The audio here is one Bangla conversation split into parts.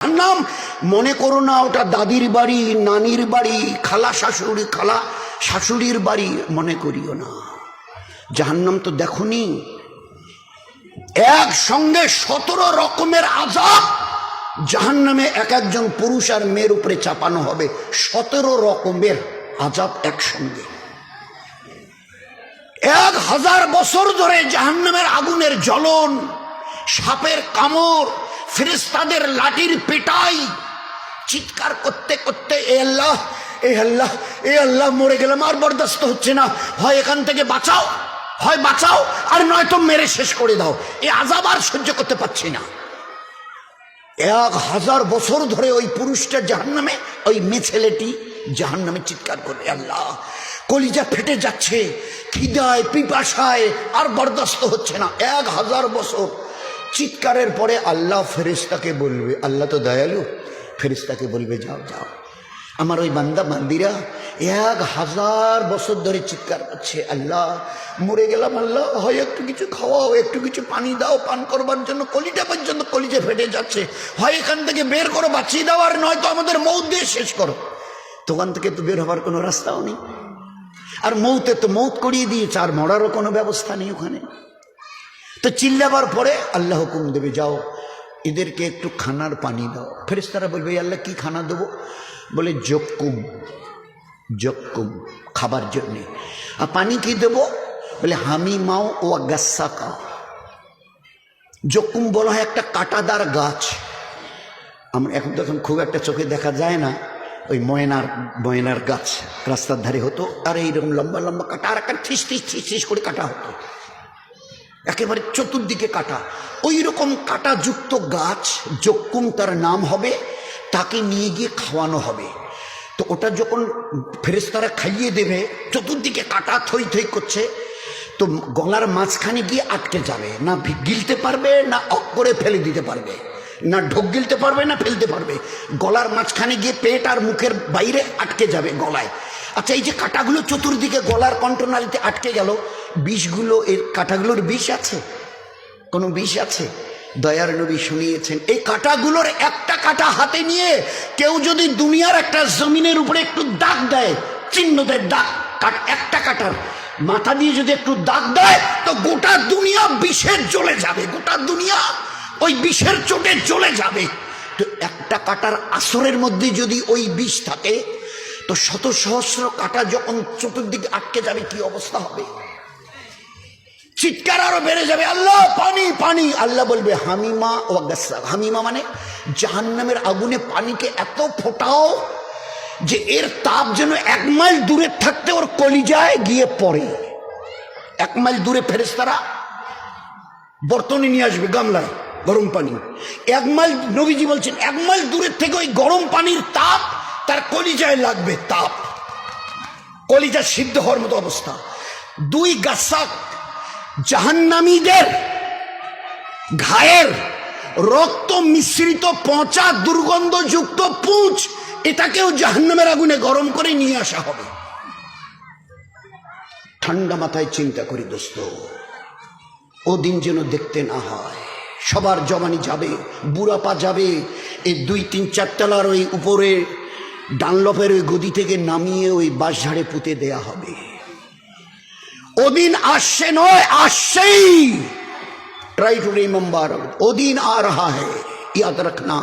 জাহান্নাম মনে করো না ওটা দাদির বাড়ি, নানির বাড়ি, খালা শাশুড়ির বাড়ি মনে করিও না। জাহান্নাম তো দেখোনি, একসঙ্গে 17 রকমের আযাব জাহান্নামে এক একজন পুরুষ আর মেয়ের উপরে চাপানো হবে। 17 রকমের আযাব একসঙ্গে। 1000 বছর ধরে জাহান্নামের আগুনের জ্বলন, সাপের কামড়, ফেরেশতাদের লাঠির পেটাই, চিৎকার করতে করতে এ আল্লাহ এ আল্লাহ এ আল্লাহ মরে গেলাম, আর বরদাস্ত হচ্ছে না, হয় এখান থেকে বাঁচাও, হয় বাঁচাও আর নয়তো মেরে শেষ করে দাও, এই আযাব আর সহ্য করতে পারছি না। 1000 বছর ধরে ওই পুরুষটা জাহান্নামে, ওই মেয়ে ছেলেটি জাহান্নামে চিৎকার করবে, আল্লাহ কলিজা ফেটে যাচ্ছে, খিদায় পিপাসায় আর বরদাস্ত হচ্ছে না। 1000 বছর চিৎকারের পরে আল্লাহ ফেরেশতাকে বলবে, আল্লাহ তো দয়ালু, ফেরেশতাকে বলবে যাও যাও, আমার ওই বান্দা বান্দিরা 1000 বছর ধরে চিৎকার করছে, আল্লাহ মরে গেলাম, আল্লাহ হয় একটু কিছু খাওয়াও, একটু কিছু পানি দাও পান করবার জন্য, কলিটা পর্যন্ত কলিজা ফেটে যাচ্ছে, হয় এখান থেকে বের করো বাঁচিয়ে দাও, আর নয়তো আমাদের মৌত দিয়ে শেষ করো। দোকান থেকে তো বের হবার কোনো রাস্তাও নেই, আর মৌতে তো মৌত করিয়ে দিয়েছে, আর মরারও কোনো ব্যবস্থা নেই ওখানে। তো চিল্লাবার পরে আল্লাহ হুকুম দেবে, যাও এদেরকে একটু খানার পানি দাও। ফেরেশতারা বলবে, আল্লাহ কি খানা দেবো? বলে জক্কুম, জক্কুম খাবার জন্যে। আর পানি কি দেবো? বলে হামিমাও ও গাসাকা। জক্কুম বলা হয় একটা কাঁটাদার গাছ, আমরা এখন তো এখন খুব একটা চোখে দেখা যায় না, ওই ময়নার গাছ রাস্তার ধারে হতো, আর এইরকম লম্বা লম্বা কাটা, আর একটা ঠিস ঠিস ঠিস ঠিস করে কাটা হতো, একেবারে চতুর্দিকে কাটা, ওই রকম কাটাযুক্ত গাছ জক্কুম তার নাম হবে, তাকে নিয়ে গিয়ে খাওয়ানো হবে। তো ওটা যখন ফেরেশতারা খাইয়ে দেবে, চতুর্দিকে কাটা থই থই করছে, তো গলার মাঝখানে গিয়ে আটকে যাবে, না গিলতে পারবে, না অক করে ফেলে দিতে পারবে, না ঢোক গিলতে পারবে, না ফেলতে পারবে, গলার মাঝখানে গিয়ে পেট আর মুখের বাইরে আটকে যাবে গলায়। আচ্ছা, এই যে কাঁটাগুলো চতুর্দিকে গলার কণ্ঠনালীতে আটকে গেল, বিষগুলো, এর কাঁটাগুলোর বিষ আছে? কোনো বিষ আছে? দয়ার নবী শুনিয়েছেন, এই কাঁটাগুলোর একটা কাঁটা হাতে নিয়ে কেউ যদি দুনিয়ার একটা জমিনের উপরে একটু দাগ দেয়, চিহ্ন দেয়, দাগ, একটা কাঁটার মাথা দিয়ে যদি একটু দাগ দেয়, তো গোটা দুনিয়া বিষের জ্বলে যাবে, গোটা দুনিয়া ওই বিষের চোটে জ্বলে যাবে। তো একটা কাঁটার আসরের মধ্যে যদি ওই বিষ থাকে, তো শত সহস্র কাঁটা যখন চতুর্দিকে আটকে যাবে, কি অবস্থা হবে? চিৎকার আরো বেড়ে যাবে, আল্লাহ পানি পানি। আল্লাহ বলবে হামিমা ও গাসসাক। হামিমা মানে জাহান্নামের আগুনে পানিকে এত ফোটাও যে এর তাপ যেন 1 মাইল দূরে থাকতে ওর কলিজায় গিয়ে পড়ে। 1 মাইল দূরে ফেরেশতারা বর্তনে নিয়ে আসবে গামলায় গরম পানি, 1 মাইল, নবীজি বলছেন 1 মাইল দূরের থেকে ওই গরম পানির তাপ তার কলিজায় লাগবে, তাপ, কলিজা সিদ্ধ হওয়ার মতো অবস্থা। 2 গাসসাক, জাহান্নামীদের ঘায়ের রক্ত মিশ্রিত পচা দুর্গন্ধযুক্ত পুঁজ, এটাকেও জাহান্নামের আগুনে গরম করে নিয়ে আসা হবে। ঠান্ডা মাথায় চিন্তা করি দোস্ত, ও দিন যেন দেখতে না হয়। সবার জবানি যাবে, বুড়াপা যাবে, এই 2-3-4 তলার ওই উপরে ডানলপের ওই গদি থেকে নামিয়ে ওই বাঁশঝাড়ে পুঁতে দেয়া হবে। ওদিন আসছে নয়, আসছেই। ট্রাই টু রিমেম্বার, ওদিন আ রাহা হ্যায়, ইয়াদ রাখনা,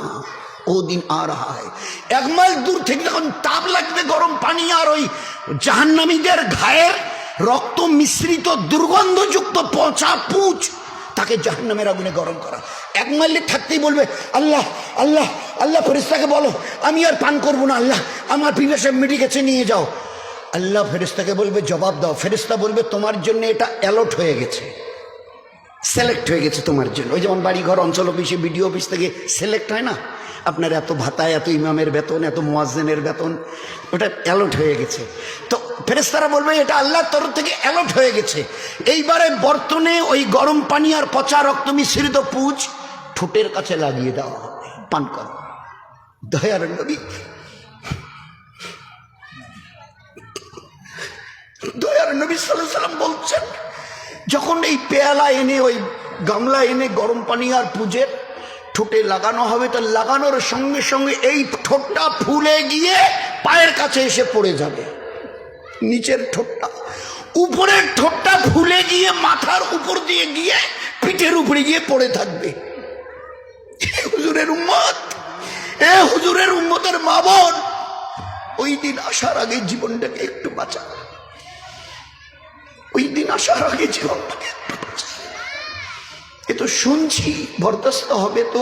ওদিন আ রাহা হ্যায়। 1 মাইল দূর থেকে যখন তাপ লাগবে গরম পানি, আর ওই জাহান্নামীদের ঘায়ের রক্ত মিশ্রিত দুর্গন্ধযুক্ত পচা পুঁজ, তাকে জাহান্নামের আগুনে গরম করা। 1 মাইলে থাকতেই বলবে আল্লাহ আল্লাহ আল্লাহ, ফেরেশতাকে বলো আমি আর পান করবো না, আল্লাহ আমার পিপাসা মিটে গেছে, নিয়ে যাও। আল্লাহ ফেরেশতাকে বলবে জবাব দাও। ফেরেশতা বলবে তোমার জন্য এটা অ্যালট হয়ে গেছে, সিলেক্ট হয়ে গেছে তোমার জন্য। ওই যেমন বাড়িঘর, অঞ্চল অফিসে, বিডিও অফিস থেকে সিলেক্ট হয় না, আপনার এত ভাতা, এত ইমামের বেতন, এত মুয়াজ্জিনের বেতন, ওটা অ্যালট হয়ে গেছে। তো ফেরেশতারা বলবে এটা আল্লাহর তরফ থেকে অ্যালট হয়ে গেছে। এইবারে বর্তনে ওই গরম পানি আর পচা রক্ত মিশ্রিত পুঁজ ঠোঁটের কাছে লাগিয়ে দেওয়া হবে, পান কর। দয়ার নবী, দয়ার নবী সাল্লাল্লাহু আলাইহি সাল্লাম বলছেন, যখন এই পেয়ালা এনে, ওই গামলা এনে গরম পানি আর পুঁজের ঠোঁটে লাগানো হবে, তো লাগানোর সঙ্গে সঙ্গে এই ঠোঁটটা ফুলে গিয়ে পায়ের কাছে এসে পড়ে যাবে। নিচের ঠোঁটটা, উপরের ঠোঁটটা ফুলে গিয়ে মাথার উপর দিয়ে গিয়ে পিঠের উপরে গিয়ে পড়ে থাকবে। হুজুরের উম্মত, হুজুরের উম্মতের মা বোন, ওই দিন আসার আগে জীবনটাকে একটু বাঁচা, ওই দিন আসার আগে জীবনটাকে একটু বাঁচা। এ তো শুনছি, বরদাস্ত হবে তো,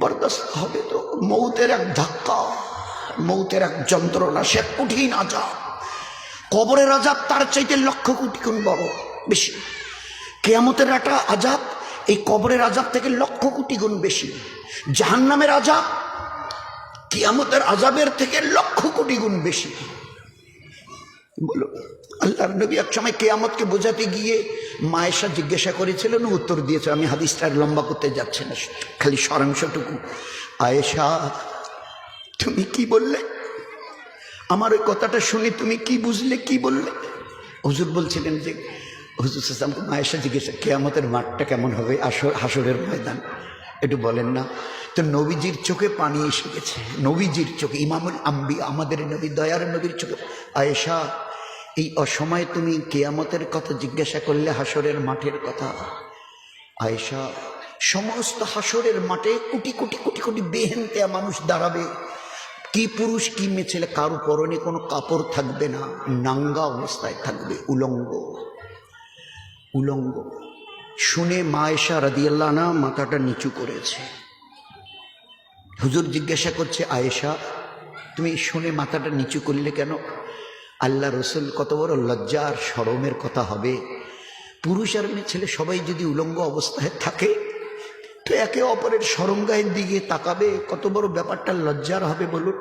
বরদাস্ত হবে তো। মৌতের এক ধাক্কা, মৌতের এক যন্ত্রণা, সে কঠিন আযাব। কবরের আযাব তার চাইতে লক্ষ কোটি গুণ বড় বেশি। কিয়ামতের একটা আযাব এই কবরের আযাব থেকে লক্ষ কোটি গুণ বেশি। জাহান্নামের আযাব কিয়ামতের আযাবের থেকে লক্ষ কোটি গুণ বেশি। বলো, আল্লাহর নবী এক সময় কিয়ামতকে বোঝাতে গিয়ে মায়েশা জিজ্ঞাসা করেছিলেন, উত্তর দিয়েছে। আমি হাদিসটা লম্বা করতে যাচ্ছি না, খালি সারাংশটুকু। আয়েশা, তুমি কি বললে? আমার ওই কথাটা শুনে তুমি কি বুঝলে, কি বললে? হুজুর বলছিলেন যে, হুজুর সাল্লাল্লাহু মায়েশা জিজ্ঞাসা, কিয়ামতের মাঠটা কেমন হবে, হাসরের ময়দান একটু বলেন না। তো নবীজির চোখে পানি এসে গেছে, নবীজির চোখে, ইমামুল আম্বিয়া আমাদের নবী, দয়ার নবীর চোখে। আয়েশা, এই অসময়ে তুমি কিয়ামতের কথা জিজ্ঞাসা করলে, হাসরের মাঠের কথা। আয়েশা, সমস্ত হাসরের মাঠে কোটি কোটি কোটি কোটি বেহেনতেয়া মানুষ দাঁড়াবে, কি পুরুষ কি মেয়ে ছেলে, কারো পরনে কোনো কাপড় থাকবে না, নাঙ্গা অবস্থায় থাকবে, উলঙ্গ উলঙ্গ। শুনে মা আয়েশা রাদিয়াল্লাহু আনহা মাথাটা নিচু করেছে। হুজুর জিজ্ঞাসা করছে, আয়েশা তুমি শুনে মাথাটা নিচু করলে কেন? আল্লাহ রসুল, কত বড় লজ্জা আর শরমের কথা হবে, পুরুষ আর মেয়ে ছেলে সবাই যদি উলঙ্গ অবস্থায় থাকে তো একে অপরের শরমগাহের দিকে তাকাবে, কত বড় ব্যাপারটা লজ্জার হবে বলুন।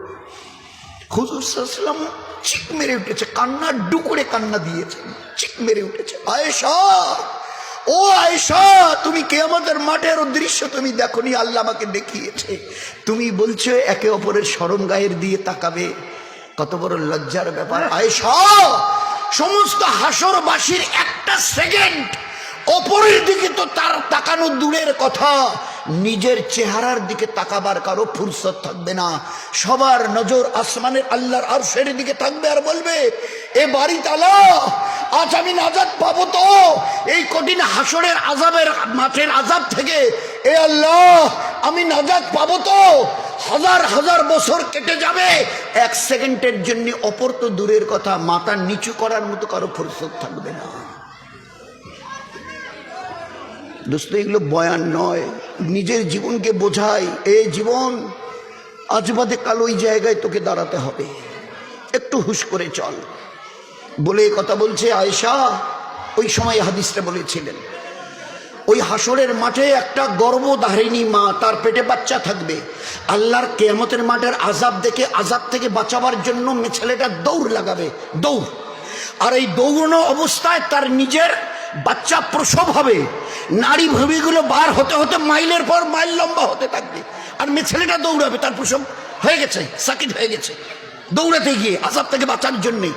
হুজুর সাল্লাল্লাহু আলাইহি ওয়াসাল্লাম চিক মেরে উঠেছে, কান্না ডুকরে কান্না দিয়েছেন, চিক মেরে উঠেছে। আয়েশা, ও আয়েশা, তুমি কিয়ামতের মাঠের দৃশ্য তুমি দেখোনি, আল্লাহ আমাকে দেখিয়েছে। তুমি বলছো একে অপরের শরমগাহের দিয়ে তাকাবে, কত বড় লজ্জার ব্যাপার। আয়েশা, সমস্ত হাসরবাসীর একটা সেকেন্ড অপরের দিকে তো তার তাকানো দূরের কথা, নিজের চেহারার দিকে তাকাবার কারো ফুরসত থাকবে না। সবার নজর আসমানের আল্লাহর আরশের দিকে থাকবে, আর বলবে, এ বাড়ি তালা, আজ আমি নাজাত পাবো তো এই কঠিন হাসরের আযাবের মাঠের আযাব থেকে? এ আল্লাহ, আমি নাজাত পাবো তো? হাজার হাজার বছর কেটে যাবে, এক সেকেন্ডের জন্য অপর তো দূরের কথা, মাথা নিচু করার মতো কারো ফুরসত থাকবে না। দোস্ত, এগুলো বয়ান নয়, নিজের জীবনকে বোঝাই। এই জীবন আজ বাদে কাল ওই জায়গায় তোকে দাঁড়াতে হবে, একটু হুশ করে চল বলে কথা বলছে আয়েশা। ওই সময় হাদিসটা বলেছিলেন, ওই হাসরের মাঠে একটা গর্ভধারিণী মা, তার পেটে বাচ্চা থাকবে। আল্লাহর কিয়ামতের মাঠের আযাব দেখে, আযাব থেকে বাঁচাবার জন্য ছেলেটা দৌড় লাগাবে, দৌড়। আর এই দৌড়ানো অবস্থায় তার নিজের বাচ্চা প্রসব হবে, নারী ভূমিগুলো বার হতে হতে মাইলের পর মাইল লম্বা হতে থাকবে, আর মেয়ে ছেলেটা দৌড়াবে, তার প্রসব হয়ে গেছে, সাকিত হয়ে গেছে, দৌড়াতে গিয়ে আযাব থেকে বাঁচার জন্যে।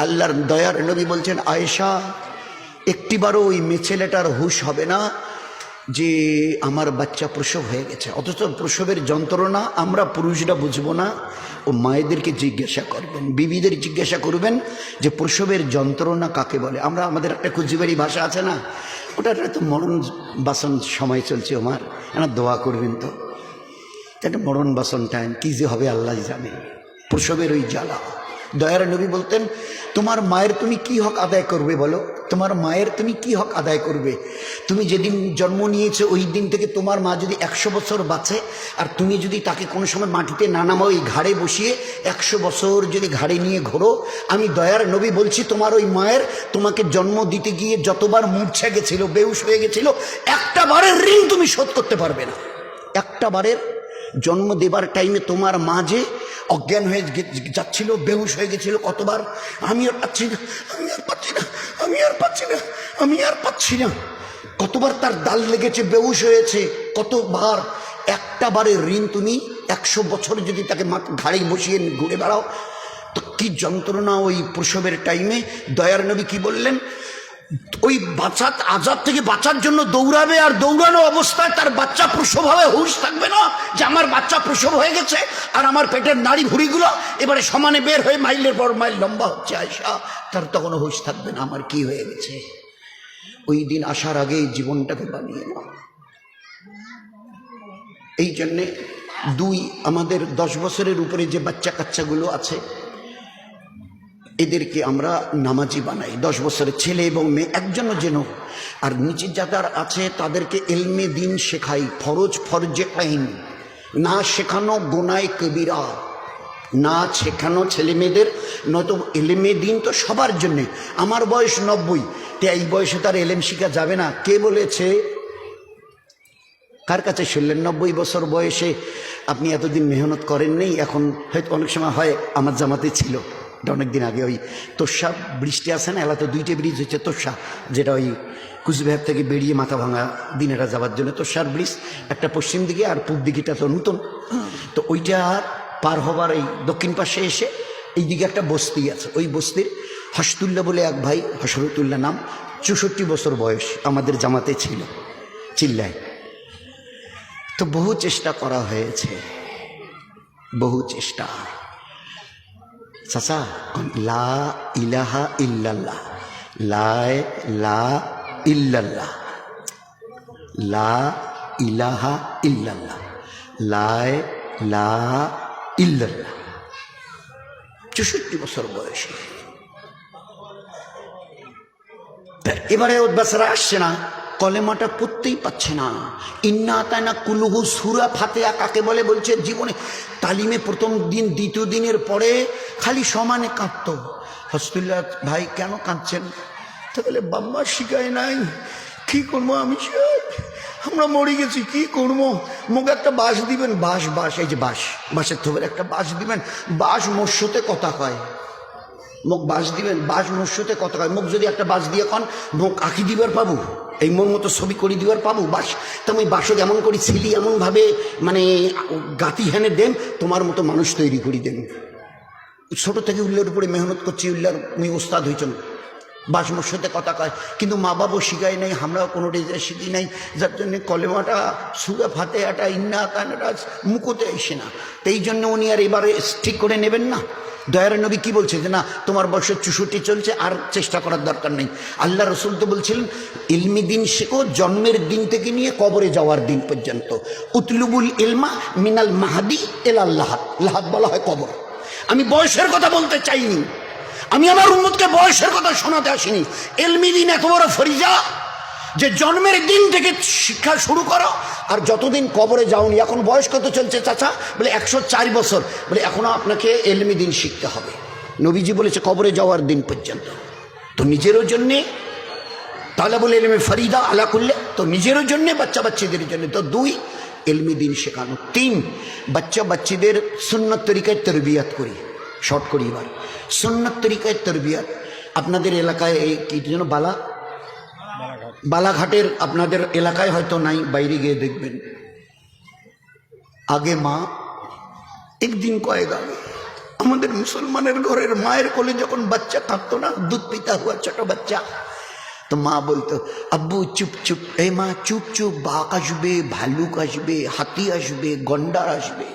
আল্লাহর দয়ার নবী বলছেন, আয়েশা, একটিবারও ওই মেয়ে ছেলেটার হুঁশ হবে না যে আমার বাচ্চা প্রসব হয়ে গেছে। অথচ প্রসবের যন্ত্রণা আমরা পুরুষরা বুঝবো না, ও মায়েদেরকে জিজ্ঞাসা করবেন, বিবিদের জিজ্ঞাসা করবেন যে প্রসবের যন্ত্রণা কাকে বলে। আমরা আমাদের একটা কুচিবাড়ি ভাষা আছে না, ওটার তো মরণ বাসন সময় চলছে, আমার না দোয়া করবেন তো, একটা মরণ বাসন টাইম, কী যে হবে আল্লাহ জানে, প্রসবের ওই জ্বালা। দয়ার নবী বলতেন, তোমার মায়ের তুমি কি হক আদায় করবে বলো, তোমার মায়ের তুমি কি হক আদায় করবে? তুমি যেদিন জন্ম নিয়েছো ওই দিন থেকে তোমার মা যদি 100 বছর বাঁচে, আর তুমি যদি তাকে কোনো সময় মাটিতে না নামাও, ওই ঘাড়ে বসিয়ে 100 বছর যদি ঘাড়ে নিয়ে ঘোরো, আমি দয়ার নবী বলছি, তোমার ওই মায়ের তোমাকে জন্ম দিতে গিয়ে যতবার মূর্ছা গেছিল, বেহুশ হয়ে গেছিল, একটা বারের ঋণ তুমি শোধ করতে পারবে না। একটা বারের জন্ম দেবার টাইমে তোমার মা যে অজ্ঞান হয়ে যাচ্ছিল, বেহুশ হয়ে গেছিল, কতবার আমি আর পাচ্ছি না, আমি আর পাচ্ছি না, আমি আর পাচ্ছি না, আমি আর পাচ্ছি না, কতবার তার দাল লেগেছে, বেহুশ হয়েছে, কতবার। একটা বারের ঋণ তুমি 100 বছর যদি তাকে ঘাড়ে বসিয়ে ঘুরে বেড়াও, তো কি যন্ত্রণা ওই প্রসবের টাইমে। দয়ার নবী কি বললেন, ওই বাচ্চা আজাব থেকে বাঁচার জন্য দৌড়াবে, আর দৌড়ানো অবস্থায় তার বাচ্চা প্রসব হবে, হুঁশ থাকবে না যে আমার বাচ্চা প্রসব হয়ে গেছে আর আমার পেটের নাড়ি ভুড়িগুলো এবারে সমানে বের হয়ে মাইলের পর মাইল লম্বা হচ্ছে আয়সা, তার তখন হুঁশ থাকবে না আমার কি হয়ে গেছে। ওই দিন আসার আগে জীবনটাকে বানিয়ে নাও। এই জন্যে আমাদের 10 বছরের উপরে যে বাচ্চা কাচ্চাগুলো আছে এদেরকে আমরা নামাজি বানাই, 10 বছরের ছেলে এবং মেয়ে একজনও যেন। আর নিচে যাদের আছে তাদেরকে এলমে দিন শেখাই, ফরজে আইন না শেখানো গোনায় কবিরা, না শেখানো ছেলে মেয়েদের, নয়তো এলেমে দিন তো সবার জন্যে। আমার বয়স 90, তো এই বয়সে তার এলেম শিখা যাবে না? কে বলেছে? কার কাছে শুনলেন? 90 বছর বয়সে আপনি এতদিন মেহনত করেন নেই, এখন হয়তো অনেক সময় হয়। আমার জামাতে ছিল অনেকদিন আগে, ওই তোষা ব্রিজটি আছে না, এলাকা 2টে ব্রিজ হচ্ছে তোষা, যেটা ওই কুচবিহার থেকে বেরিয়ে মাথা ভাঙা দিনেরা যাওয়ার জন্য তোষার ব্রিজ, একটা পশ্চিম দিকে আর পূর্ব দিকেটা তো নতুন। তো ওইটা পার হবার এই দক্ষিণ পাশে এসে এই দিকে একটা বস্তি আছে, ওই বস্তির হসতুল্লাহ বলে এক ভাই, হসরতুল্লাহ নাম, 64 বছর বয়স, আমাদের জামাতে ছিল, চিল্লায়। তো বহু চেষ্টা করা হয়েছে, বহু চেষ্টা। চাচা লা ইলাহা ইল্লাল্লাহ, লা ইল্লাল্লাহ, লা ইলাহা ইল্লাল্লাহ, লা ইল্লাল্লাহ, 64 বছর বয়সে। এবারে ওর বাচ্চারা আসছে না, কলেমাটা পড়তেই পাচ্ছে না। ইন্না আতাইনা কুলুহু সূরা ফাতিহা কাকে বলে বলছে জীবনে তালিমে প্রথম দিন দ্বিতীয় দিনের পরে খালি সমানে কাঁদত। হসতুল্লাহ ভাই কেন কাঁদছেন? তা বলে বাম্মা শিখায় নাই, কি করবো আমি, আমরা মরে গেছি, কি করবো, মুখে একটা বাঁশ দিবেন, বাঁশ এই যে বাঁশের থোপের একটা বাঁশ দিবেন, বাঁশ মৎস্যতে কথা কয়, মুখ বাঁশ দিবেন, বাঁশ মৎস্যতে কথা কয়, মুখ যদি একটা বাঁশ দিয়ে কন মুখ আঁকি দিবার পাবো, এই মোর মতো ছবি করে দিবার পাবো বাঁশ, তো আমি বাঁশক এমন করি ছিলি, এমনভাবে মানে গাতি হেনে দেন, তোমার মতো মানুষ তৈরি করি দেন। ছোট থেকে উল্লের উপরে মেহনত করছি, উল্লার মুই ওস্তাদ হয়েছেন, বাঁশ মৎস্যতে কথা কয়, কিন্তু মা বাবু শিখাই নাই, আমরাও কোনো রেজা শিখি নাই, যার জন্যে কলেমাটা সূরা ফাতিহাটা ইন্না আতাইনাটা মুখতে আসে না। তো এই জন্য উনি আর এবারে ঠিক করে নেবেন না। দয়ার নবী কি বলছে যে না তোমার বয়স 64 চলছে, আর চেষ্টা করার দরকার নেই। আল্লাহ রসুল তো বলছিলেন ইলমি দিন শেখো জন্মের দিন থেকে নিয়ে কবরে যাওয়ার দিন পর্যন্ত। উতলুবুল ইলমা মিনাল মাহাদি এলাল লাহাদ, লাহাদ বলা হয় কবর। আমি বয়সের কথা বলতে চাইনি, আমি আমার উম্মতকে বয়সের কথা শোনাতে আসিনি। ইলমি দিন এত বড় ফরিজা যে জন্মের দিন থেকে শিক্ষা শুরু করো, আর যতদিন কবরে যাওনি। এখন বয়স কত চলছে চাচা? বলে 104 বছর। বলে এখনো আপনাকে এলমি দিন শিখতে হবে। নবীজি বলেছে কবরে যাওয়ার দিন পর্যন্ত। তো নিজেরও জন্যে তাহলে বলে এলমে ফরিদা আলা করলে, তো নিজেরও জন্যে বাচ্চা বাচ্চাদের জন্য। তো 2 এলমি দিন শেখানো। 3 বাচ্চা বাচ্চাদের সুন্নত তরিকায় তরবিয়াত করি। শর্ট করি এবার, সুন্নত তরিকায় তরবিয়াত। আপনাদের এলাকায় এই কি যেন বালাঘাটের আপনাদের এলাকায় হয়তো নাই, বাইরে গিয়ে দেখবেন। আগে মা একদিন কয়েক আগে আমাদের মুসলমানের ঘরের মায়ের কোলে যখন বাচ্চা কাঁদতো না, দুধ পিতা হুয়া ছোট বাচ্চা, তো মা বলতো আব্বু চুপ চুপ, এই মা চুপ চুপ, বাঘ আসবে, ভালুক আসবে, হাতি আসবে, গন্ডার আসবে।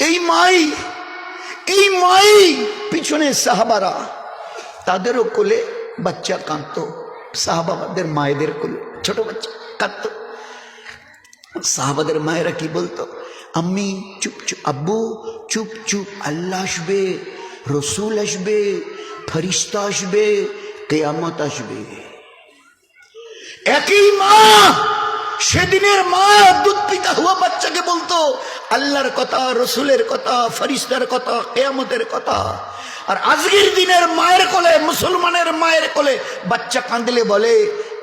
এই মাই পিছনে সাহাবারা, তাদেরও কোলে বাচ্চা কাঁদতো, সাহাবাদের মায়েদের কোলে ছোট বাচ্চা কাঁদতো। সাহাবাদের মায়েরা কি বলতো? আম্মি চুপ চুপ, আব্বু চুপ চুপ, আল্লাহ আসবে, রসুল আসবে, ফরিস্তা আসবে, কিয়ামত আসবে। একই মা সেদিনের মা দুধ পিতা হুয়া বাচ্চাকে বলতো আল্লাহর কথা, রসুলের কথা, ফরিস্তার কথা, কিয়ামতের কথা। আর আজকের দিনের মায়ের কোলে, মুসলমানের মায়ের কোলে বাচ্চা কাঁদলে বলে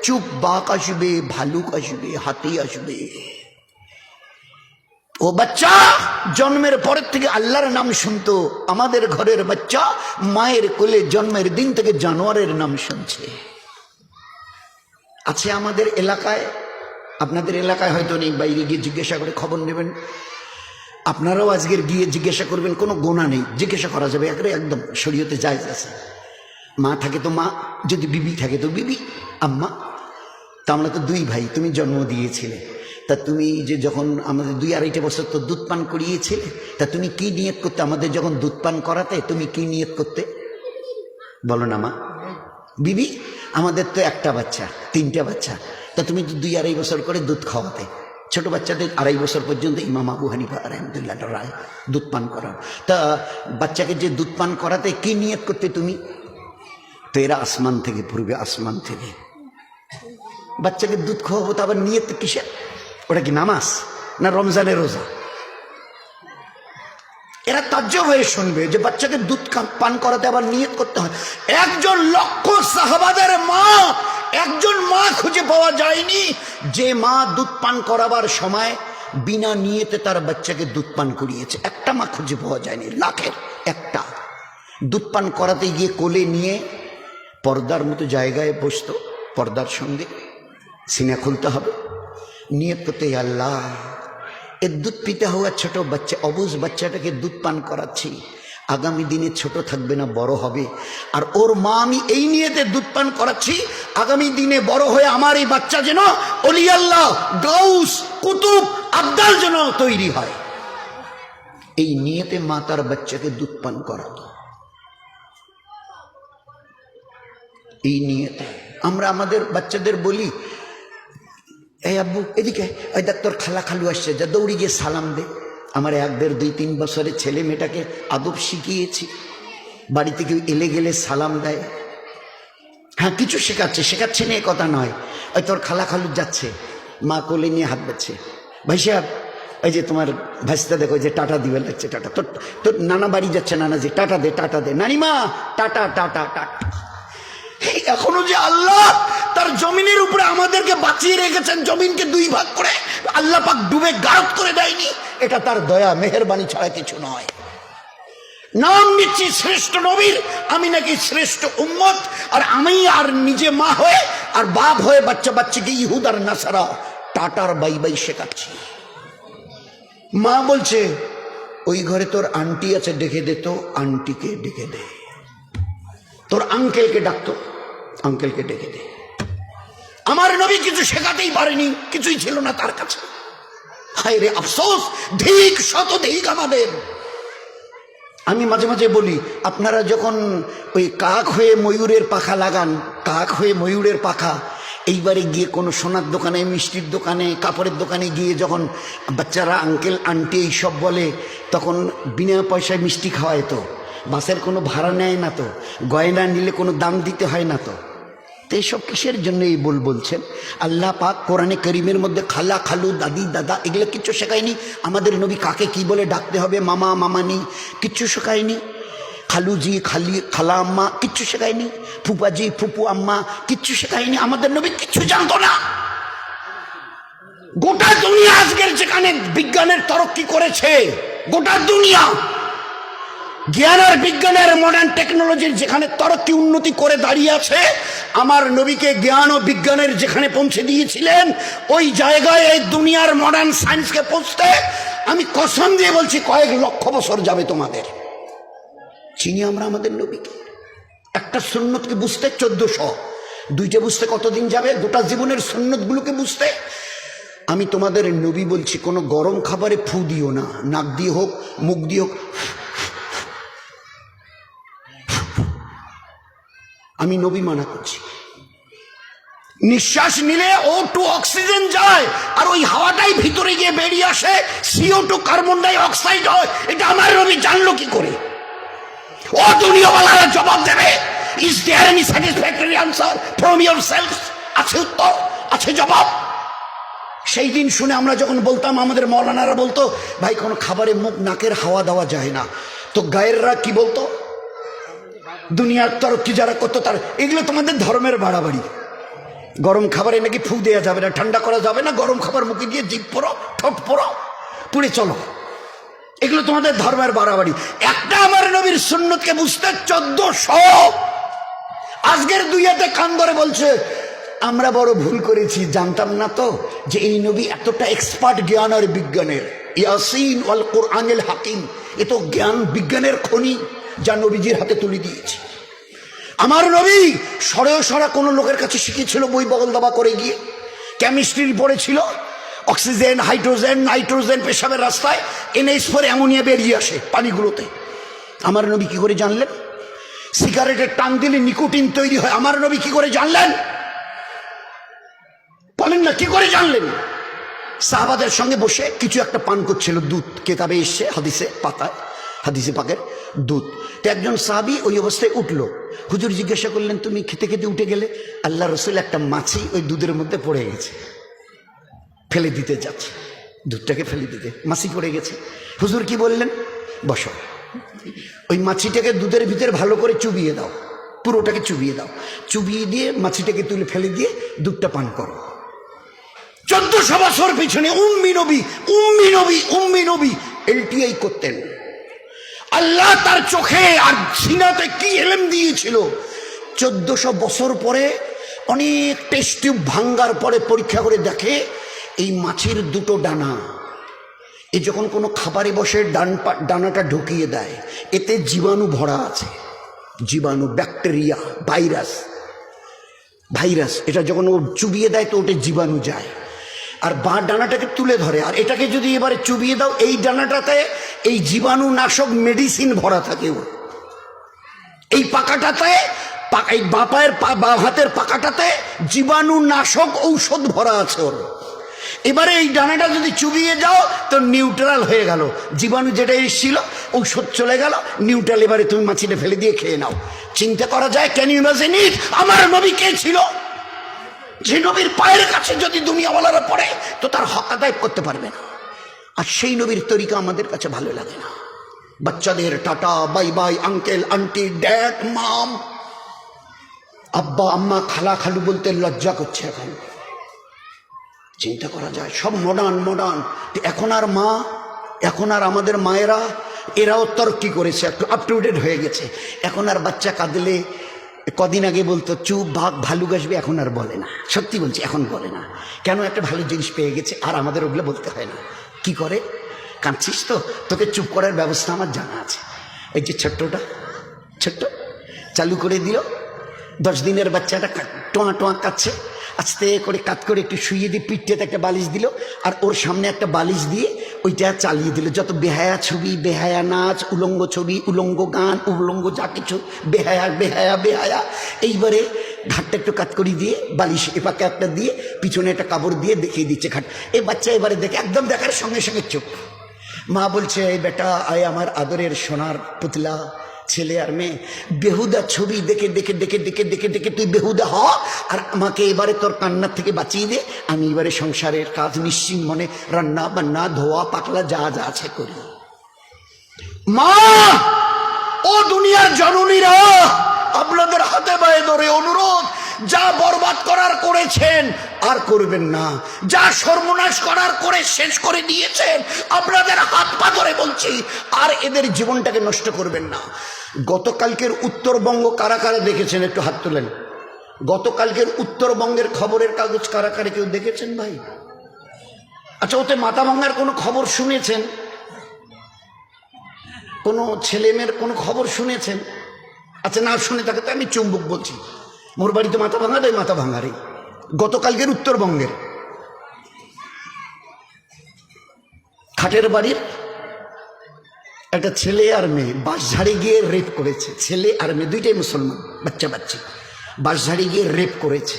চুপ, বাঘ আসবে, ভালুক আসবে, হাতি আসবে। ও বাচ্চা জন্মের পরের থেকে আল্লাহর নাম শুনতো। আমাদের ঘরের বাচ্চা মায়ের কোলে জন্মের দিন থেকে জানোয়ারের নাম শুনছে। আছে আমাদের এলাকায়, আপনাদের এলাকায় হয়তো নেই, বাইরে গিয়ে জিজ্ঞাসা করে খবর নেবেন। আপনারাও আজকের গিয়ে জিজ্ঞাসা করবেন, কোনো গোনা নেই, জিজ্ঞাসা করা যাবে, একদম শরীয়তে জায়েজ আছে। মা থাকে তো মা, যদি বিবি থাকে তো বিবি, আম্মা। তা আমরা তো দুই ভাই, তুমি জন্ম দিয়েছিলে, তা তুমি যে যখন আমাদের 2-2.5 বছর তো দুধ পান করিয়েছিলে, তা তুমি কি নিয়ত করতে? আমাদের যখন দুধ পান করাতে তুমি কি নিয়ত করতে বলো না মা? বিবি, আমাদের তো একটা বাচ্চা, 3টে বাচ্চা, তা তুমি তো 2-2.5 বছর করে দুধ খাওয়াতে। ছোট বাচ্চাদের 2.5 বছর পর্যন্ত ইমাম আবু হানিফা রাহমাতুল্লাহ রায় দুধ পান করাও। তা বাচ্চাকে যে দুধ পান করাতে কি নিয়ত করতে তুমি? তো এরা আসমান থেকে পড়বে, আসমান থেকে বাচ্চাকে দুধ খাওয়াবো, তো আবার নিয়ত কিসের? ওটা কি নামাজ না রমজানের রোজা? এরা তাজ্জব হয়ে শুনবে যে বাচ্চাকে দুধ পান করাতে আবার নিয়ত করতে হয়। 1,00,000 সাহাবাদের মা, একজন মা খুঁজে পাওয়া যায়নি যে মা দুধ পান করাবার সময় বিনা নিয়তে তার বাচ্চাকে দুধ পান করিয়েছে। একটা মা খুঁজে পাওয়া যায়নি, লাখের একটা। দুধ পান করাতে গিয়ে কোলে নিয়ে পর্দার মতো জায়গায় বসতো, পর্দার সঙ্গে সিনা খুলতে হবে, নিয়ত করতে, আল্লাহ এর দুধ পিতা হওয়া ছোট বাচ্চা, অবুঝ বাচ্চাটাকে দুধ পান করাচ্ছি, আগামী দিনে ছোট থাকবে না, বড় হবে, আর ওর মা আমি এই নিয়তে দুধ পান করাচ্ছি, আগামী দিনে বড় হয়ে আমার এই বাচ্চা যেন অলি আল্লাহ, গাউস, কুতুব, আবদাল যেন তৈরি হয়। এই নিয়তে মা তার বাচ্চাকে দুধ পান করাতো। এই নিয়তে আমরা আমাদের বাচ্চাদের বলি, এই আব্বু এদিকে, ওই দেখ তোর খালা খালু আসছে, যা দৌড়ি গিয়ে সালাম দে। আমার 1-1.5-2-3 বছরের ছেলে মেয়েটাকে আদব শিখিয়েছি, বাড়িতে কেউ এলে গেলে সালাম দেয়। হ্যাঁ, কিছু শেখাচ্ছে নিয়ে কথা নয়। ওই তোর খালা খালু যাচ্ছে, মা কোলে নিয়ে হাত বাচ্ছে, ভাই সাহেব ওই যে তোমার ভাইস্তা দেখো, যে টাটা দিবে লাগছে, টাটা। তোর নানা বাড়ি যাচ্ছে, নানা যে টাটা দে, টাটা দে, নানিমা টাটা টাটা টাটা। এখনো যে আল্লাহ তার জমিনের উপরে আমাদেরকে বাঁচিয়ে রেখেছেন, জমিনকে 2 ভাগ করে, আল্লাহ পাক ডুবে গারদ করে দেয়নি, এটা তার দয়া মেহেরবানি ছাড়া কিছু নয়। নাম নিচ্ছি শ্রেষ্ঠ নবীর, আমি নাকি শ্রেষ্ঠ উম্মত, আর আমি আর নিজে মা হয়ে আর বাপ হয়ে বাচ্চা বাচ্চাকে ইহুদ আর নাসারা টাটার বাই বাই শেখাচ্ছি। মা বলছে ওই ঘরে তোর আন্টি আছে, ডেকে দে তো, আন্টিকে ডেকে দে। তোর আঙ্কেলকে ডাকতো, আঙ্কেলকে ডেকে দে। আমার নবী কিছু শেখাতেই পারেনি, কিছুই ছিল না তার কাছে। হায় রে আফসোস, ধিক শতধিক আমাদের। আমি মাঝে মাঝে বলি, আপনারা যখন ওই কাক হয়ে ময়ূরের পাখা লাগান, কাক হয়ে ময়ূরের পাখা, এইবারে গিয়ে কোনো সোনার দোকানে, মিষ্টির দোকানে, কাপড়ের দোকানে গিয়ে যখন বাচ্চারা আঙ্কেল আন্টি এইসব বলে, তখন বিনা পয়সায় মিষ্টি খাওয়ায় তো, বাসের কোনো ভাড়া নেয় না তো, গয়না নিলে কোনো দাম দিতে হয় না তো। তো এইসব কিসের জন্য এই বলছেন? আল্লাহ পাক কোরআনে করিমের মধ্যে খালা খালু দাদি দাদা এগুলো কিচ্ছু শেখায়নি। আমাদের নবী কাকে কি বলে ডাকতে হবে, মামা মামানি কিচ্ছু শেখায়নি। খালুজি খালি খালা আম্মা কিচ্ছু শেখায়নি। ফুপাজি ফুপু আম্মা কিচ্ছু শেখায়নি। আমাদের নবী কিচ্ছু জানতো না। গোটা দুনিয়া আজকের যেখানে বিজ্ঞানের তরক্কি করেছে, গোটা দুনিয়া জ্ঞান আর বিজ্ঞানের মডার্ন টেকনোলজির যেখানে তরক্কি উন্নতি করে দাঁড়িয়ে আছে, আমার নবীকে জ্ঞান ও বিজ্ঞানের যেখানে পৌঁছে দিয়েছিলেন, ওই জায়গায় এই দুনিয়ার মডার্ন সায়েন্সকে পৌঁছতে আমি কসম দিয়ে বলছি কয়েক লক্ষ বছর যাবে তোমাদের। চিনি আমরা আমাদের নবীকে। একটা সুন্নতকে বুঝতে 1400, দুইটা বুঝতে কতদিন যাবে? গোটা জীবনের সুন্নতগুলোকে বুঝতে। আমি তোমাদের নবী বলছি, কোনো গরম খাবারে ফু দিও না, নাক দিয়ে হোক মুখ দিয়ে হোক। আমি নবী মানা করছি। নিঃশ্বাস নিলে O2 অক্সিজেন যায়, আর ওই হাওয়াটাই ভিতরে গিয়ে বেরিয়ে আসে, CO2 কার্বন ডাই অক্সাইড হয়। এটা আমার নবী জানলো কি করে? ও দুনিয়াওয়ালারা জবাব দেবে। Is there any satisfactory answer from yourself? আছে উত্তর, আছে জবাব। সেই দিন শুনে আমরা যখন বলতাম, আমাদের মৌলানারা বলতো, ভাই কোনো খাবারে মুখ নাকের হাওয়া দেওয়া যায় না। তো গায়েররা কি বলতো? দুনিয়ার তরক্কি যারা করতো তার, এগুলো তোমাদের ধর্মের বাড়াবাড়ি। গরম খাবারে নাকি ফু দেওয়া যাবে না, ঠান্ডা করা যাবে না, গরম খাবার মুখে দিয়ে জিভ পোড়ো, ঠোঁট পোড়ো, পুড়ে চলো, এগুলো তোমাদের ধর্মের বাড়াবাড়ি। একটা আমার নবীর সুন্নতকে বুঝতে 1400। আজকের দুইয়াতে কান ধরে বলছে আমরা বড় ভুল করেছি, জানতাম না তো যে এই নবী এতটা এক্সপার্ট জ্ঞান আর বিজ্ঞানের। ইয়াসিন ওয়াল কুরআনিল হাকিম, এ তো জ্ঞান বিজ্ঞানের খনি যা নবীজির হাতে তুলে দিয়েছে। আমার নবী সরা কোনো লোকের কাছে শিখেছিল বই বগল দাবা করে গিয়ে, কেমিস্ট্রি পড়েছিল, অক্সিজেন, হাইড্রোজেন, নাইট্রোজেন পেশাবের রাস্তায় NH4 অ্যামোনিয়া বেরিয়ে আসে পানিগুলোতে। আমার নবী কি করে জানলেন? সিগারেটের টান দিলে নিকোটিন তৈরি হয়, আমার নবী কি করে জানলেন? বলেন না, কি করে জানলেন? সাহাবাদের সঙ্গে বসে কিছু একটা পান করছিল, দুধ, কেতাবে এসছে, হাদিসে পাতায়, হাদিসে পাকের দুধ। তো একজন সাহাবী ওই অবস্থায় উঠলো। হুজুর জিজ্ঞাসা করলেন, তুমি খেতে খেতে উঠে গেলে? আল্লাহ রসুল একটা মাছি ওই দুধের মধ্যে পড়ে গেছে, ফেলে দিতে যাচ্ছে, দুধটাকে ফেলে দিতে, মাছি পড়ে গেছে। হুজুর কি বললেন? বসো, ওই মাছিটাকে দুধের ভিতরে ভালো করে চুবিয়ে দাও, পুরোটাকে চুবিয়ে দাও, চুবিয়ে দিয়ে মাছিটাকে তুলে ফেলে দিয়ে দুধটা পান করো। 1400 বছর পিছনে উম্মি নবী LTI করতেন। আল্লাহ তার চোখে আর সিনাতে কি এলেম দিয়েছিল। 1400 বছর পরে অনেক টেস্ট টিউব ভাঙ্গার পরে পরীক্ষা করে দেখে এই মাছের দুটো ডানা, এ যখন কোনো খাবারে বসে ডানাটা ঢুকিয়ে দেয়, এতে জীবাণু ভরা আছে, জীবাণু, ব্যাকটেরিয়া, ভাইরাস। এটা যখন ও চুবিয়ে দেয় তো ওটা জীবাণু যায়, আর ডানাটাকে তুলে ধরে। আর এটাকে যদি এবারে চুবিয়ে দাও, এই ডানাটাতে এই জীবাণু নাশক মেডিসিন ভরা থাকে। ওর এই পাকাটাতে, এই বাঁ হাতের পাকাটাতে জীবাণু নাশক ঔষধ ভরা আছে ওর। এবারে এই ডানাটা যদি চুবিয়ে যাও তো নিউট্রাল হয়ে গেল, জীবাণু যেটা এসেছিল ঔষধ চলে গেল, নিউট্রাল। এবারে তুমি মাছিটা ফেলে দিয়ে খেয়ে নাও। চিন্তা করা যায়? Can you imagine it? আমার নবী কে ছিল? যে নবীর পায়ের কাছে যদি দুনিয়াওয়ালারা পড়ে তো তার হক আদায় করতে পারবে না। আর সেই নবীর তরিকা আমাদের কাছে ভালো লাগে না। বাচ্চাদের টাটা bye bye, uncle aunty, dad mum, আব্বা আম্মা, খালা খালু বলতে লজ্জা করছে এখন। চিন্তা করা যায়, সব মডার্ন। এখন আর আমাদের মায়েরা, এরাও তর্কি করেছে, একটু আপ টু ডেট হয়ে গেছে। এখন আর বাচ্চা কাঁদলে, কদিন আগে বলতো চুপ ভাগ ভালু গাছবে, এখন আর বলে না। সত্যি বলছি, এখন বলে না। কেন? একটা ভালো জিনিস পেয়ে গেছে, আর আমাদের ওগুলো বলতে হয় না। কি করে? কাঁদছিস তো, তোকে চুপ করার ব্যবস্থা আমার জানা আছে। এই যে ছোট্ট চালু করে দিল, 10 দিনের বাচ্চাটা টোয়া কাচ্ছে, আস্তে করে কাত করে একটু শুইয়ে দিয়ে পিঠটাতে একটা বালিশ দিল, আর ওর সামনে একটা বালিশ দিয়ে ওইটা চালিয়ে দিল। যত বেহায়া ছবি, বেহায়া নাচ, উলঙ্গ ছবি, উলঙ্গ গান, উলঙ্গ যা কিছু, বেহায়া। এইবারে ঘাটটা একটু কাত করে দিয়ে বালিশ এপাকে একটা দিয়ে পিছনে একটা কাপড় দিয়ে দেখিয়ে দিচ্ছে ঘাট। এই বাচ্চা এবারে দেখে একদম দেখার সঙ্গে সঙ্গে চুপ। মা বলছে, এই বেটা আয় আমার আদরের সোনার পুতলা, ছেলে আর মেয়ে, বেহুদা ছবি দেখে তুই বেহুদা হ, আর আমাকে এবারে তোর কান্নার থেকে বাঁচিয়ে দে। আমি এবারে সংসারের কাজ নিশ্চিন্ত মনে রান্না বান্না ধোয়া পাকলা যা আছে করি। মা ও দুনিয়ার জননীরা, আপনাদের হাতে পায়ে ধরে অনুরোধ, যা বরবাদ করার করেছেন আর করবেন না, যা সর্বনাশ করার করে শেষ করে দিয়েছেন, আপনাদের হাত পা ধরে বলছি, আর এদের জীবনটাকে নষ্ট করবেন না। গতকালকের উত্তরবঙ্গ কারা কারা দেখেছেন? একটু হাত তোলেন। গতকালকের উত্তরবঙ্গের খবরের কাগজ কারা কারা কেউ দেখেছেন ভাই? আচ্ছা, ওতে মাথা ভাঙার কোনো খবর শুনেছেন? কোনো ছেলে মেয়ের কোনো খবর শুনেছেন? আচ্ছা, না শুনে থাকে তো আমি চুম্বক বলছি, মোর বাড়িতে মাথা ভাঙাটাই মাথা ভাঙারই। গতকালকের উত্তরবঙ্গের খাটের বাড়ির একটা ছেলে আর মেয়ে বাঁশঝাড়ে গিয়ে রেপ করেছে। ছেলে আর মেয়ে দুইটাই মুসলমান, বাচ্চা বাঁশঝাড়ে গিয়ে রেপ করেছে।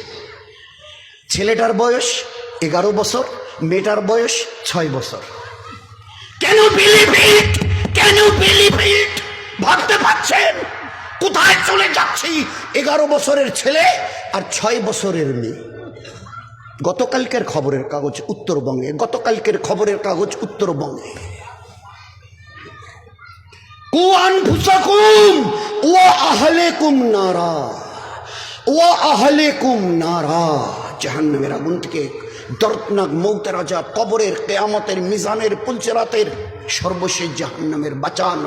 ছেলেটার বয়স 11 বছর, মেয়েটার বয়স 6 বছর। কেন বিলিভ ইট? ভাবতে পারছেন কোথায় চলে যাচ্ছি? 11 বছরের ছেলে আর 6 বছরের মেয়ে। গতকালকের খবরের কাগজ উত্তরবঙ্গে, কু আনফুসাকুম ওয়া আহলিকুম নারা, জাহান্নামের আগুন থেকে, দর্দনাক মৌতের আযাব, কবরের, কিয়ামতের, মিজানের, পুলসিরাতের, সর্বশেষ জাহান্নামের। বাঁচান।